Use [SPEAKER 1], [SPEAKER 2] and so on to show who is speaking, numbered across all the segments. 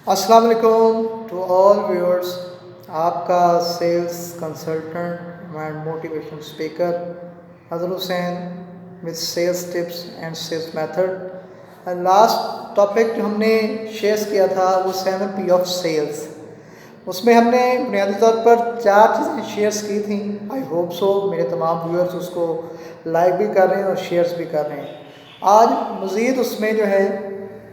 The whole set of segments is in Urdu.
[SPEAKER 1] السلام علیکم ٹو آل ویورز. آپ کا sales consultant and motivation speaker Azhar Hussain with sales tips and sales method. Last topic جو ہم نے شیئر کیا تھا وہ 7P آف سیلز. اس میں ہم نے بنیادی طور پر 4 چیزیں شیئرس کی تھیں. آئی ہوپ سو میرے تمام ویورز اس کو لائک بھی کر رہے ہیں اور شیئرس بھی کر رہے ہیں. آج مزید اس میں جو ہے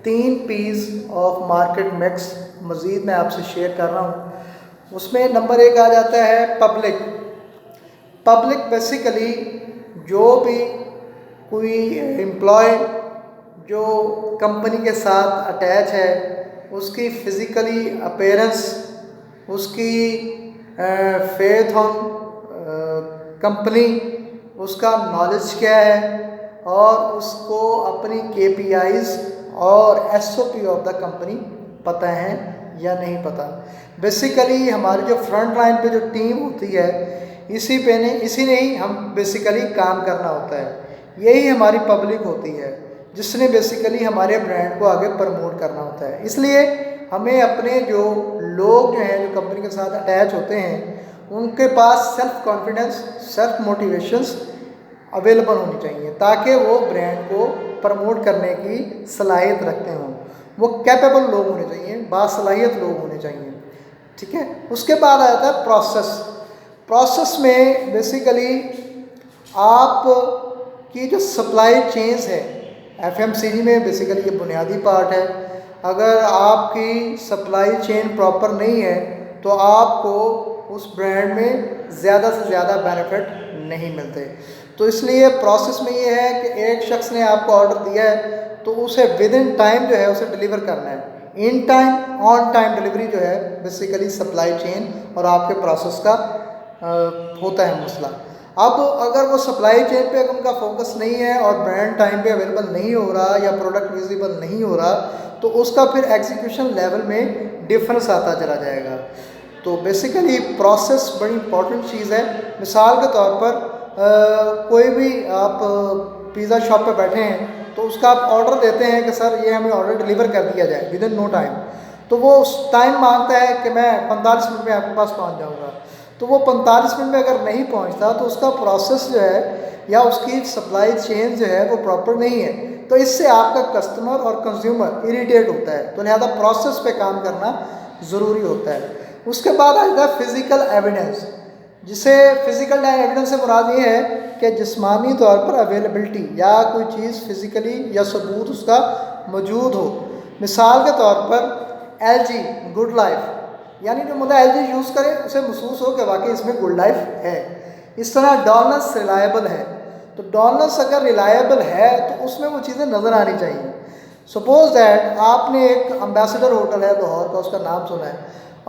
[SPEAKER 1] 3 P's آف مارکیٹ مکس مزید میں آپ سے شیئر کر رہا ہوں. اس میں نمبر 1 آ جاتا ہے پبلک. پبلک بیسیکلی جو بھی کوئی امپلائی جو کمپنی کے ساتھ اٹیچ ہے اس کی فزیکلی اپیرنس، اس کی فیتھ آن کمپنی، اس کا نالج کیا ہے اور اس کو اپنی KPIs اور SOP آف دا کمپنی پتہ ہیں یا نہیں پتہ. بیسیکلی ہماری جو فرنٹ لائن پہ جو ٹیم ہوتی ہے اسی نے ہی ہم بیسیکلی کام کرنا ہوتا ہے. یہی ہماری پبلک ہوتی ہے جس نے بیسیکلی ہمارے برانڈ کو آگے پروموٹ کرنا ہوتا ہے. اس لیے ہمیں اپنے جو لوگ جو ہیں جو کمپنی کے ساتھ اٹیچ ہوتے ہیں ان کے پاس self confidence, self motivations available ہونی چاہیے تاکہ وہ برانڈ کو پروموٹ کرنے کی صلاحیت رکھتے ہوں. وہ کیپیبل لوگ ہونے چاہیے، باصلاحیت لوگ ہونے چاہیے. ٹھیک ہے. اس کے بعد آتا ہے پروسیس میں بیسیکلی آپ کی جو سپلائی چینز ہے FMCG میں بیسیکلی یہ بنیادی پارٹ ہے. اگر آپ کی سپلائی چین پراپر نہیں ہے تو آپ کو اس برانڈ میں زیادہ سے زیادہ بینیفٹ نہیں ملتے. تو اس لیے پروسیس میں یہ ہے کہ ایک شخص نے آپ کو آرڈر دیا ہے تو اسے ود ان ٹائم جو ہے اسے ڈلیور کرنا ہے. In time on time delivery جو ہے بیسیکلی سپلائی چین اور آپ کے پروسیس کا ہوتا ہے مسئلہ. اب اگر وہ سپلائی چین پہ ان کا فوکس نہیں ہے اور برانڈ ٹائم پہ اویلیبل نہیں ہو رہا یا پروڈکٹ ویزیبل نہیں ہو رہا تو اس کا پھر ایگزیکیوشن لیول میں ڈفرنس آتا چلا جائے گا. تو بیسیکلی پروسیس بڑی امپورٹنٹ چیز ہے. مثال کے طور پر کوئی بھی آپ پیزا شاپ پہ بیٹھے ہیں تو اس کا آپ آرڈر دیتے ہیں کہ سر یہ ہمیں آرڈر ڈلیور کر دیا جائے ود ان نو ٹائم. تو وہ اس ٹائم مانگتا ہے کہ میں 45 منٹ میں آپ کے پاس پہنچ جاؤں گا. تو وہ 45 منٹ میں اگر نہیں پہنچتا تو اس کا پروسیس جو ہے یا اس کی سپلائی چین جو ہے وہ پراپر نہیں ہے. تو اس سے آپ کا کسٹمر اور کنزیومر اریٹیٹ ہوتا ہے. تو لہذا پروسیس پہ کام کرنا ضروری ہوتا ہے. اس کے بعد آ جاتا ہے فزیکل ایویڈنس، جسے فزیکل ایویڈنس سے مراد یہ ہے کہ جسمانی طور پر اویلیبلٹی یا کوئی چیز فزیکلی یا ثبوت اس کا موجود ہو. مثال کے طور پر LG گڈ لائف، یعنی جو مطلب LG یوز کرے اسے محسوس ہو کہ واقعی اس میں گڈ لائف ہے. اس طرح ڈونلس ریلائبل ہے. تو ڈونلس اگر ریلائبل ہے تو اس میں وہ چیزیں نظر آنی چاہیے. سپوز دیٹ آپ نے ایک امبیسڈر ہوٹل ہے لاہور کا، اس کا نام سنا ہے.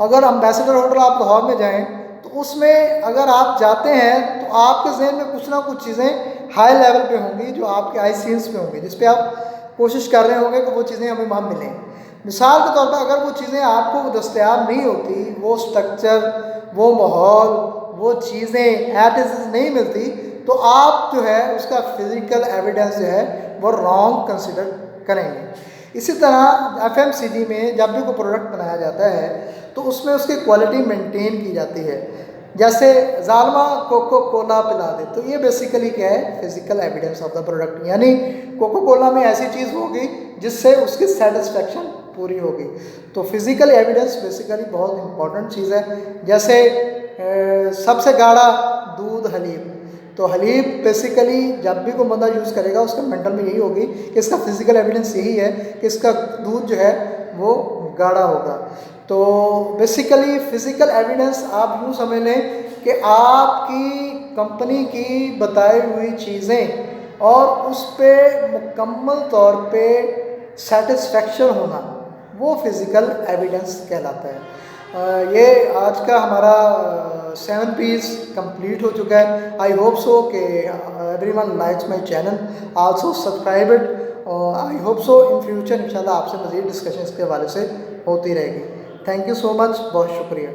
[SPEAKER 1] اگر امبیسڈر ہوٹل آپ لاہور میں جائیں تو اس میں اگر آپ جاتے ہیں تو آپ کے ذہن میں کچھ نہ کچھ چیزیں ہائی لیول پہ ہوں گی جو آپ کے آئی سینس پہ ہوں گی، جس پہ آپ کوشش کر رہے ہوں گے کہ وہ چیزیں ہمیں وہاں ملیں. مثال کے طور پر اگر وہ چیزیں آپ کو دستیاب نہیں ہوتی، وہ سٹرکچر، وہ ماحول، وہ چیزیں ایٹ از نہیں ملتی تو آپ جو ہے اس کا فزیکل ایویڈنس جو ہے وہ رانگ کنسیڈر کریں گے. اسی طرح FMCG میں جب بھی کوئی پروڈکٹ بنایا جاتا ہے تو اس میں اس کی کوالٹی مینٹین کی جاتی ہے. جیسے ظالمہ کوکو کولا پلا دے تو یہ بیسیکلی کیا ہے physical evidence of the product, یعنی کوکو کولا میں ایسی چیز ہوگی جس سے اس کی سیٹسفیکشن پوری ہوگی. تو فزیکل ایویڈنس بیسیکلی بہت امپورٹنٹ چیز ہے. جیسے سب سے گاڑھا دودھ حلیب، تو حلیب بیسیکلی جب بھی کوئی بندہ یوز کرے گا اس کا مینٹل میں یہی ہوگی کہ اس کا فزیکل ایویڈنس یہی ہے کہ اس کا دودھ جو ہے وہ گاڑھا ہوگا. تو بیسیکلی فزیکل ایویڈنس آپ یوں سمجھ لیں کہ آپ کی کمپنی کی بتائی ہوئی چیزیں اور اس پہ مکمل طور پہ سیٹسفیکشن ہونا، وہ فزیکل ایویڈنس کہلاتا ہے. یہ آج کا ہمارا 7 P's کمپلیٹ ہو چکا ہے. آئی ہوپ سو کہ every one likes my channel, also subscribe it. I hope so in future انشاءاللہ آپ سے مزید ڈسکشن اس کے حوالے سے ہوتی رہے گی. تھینک یو سو مچ، بہت شکریہ.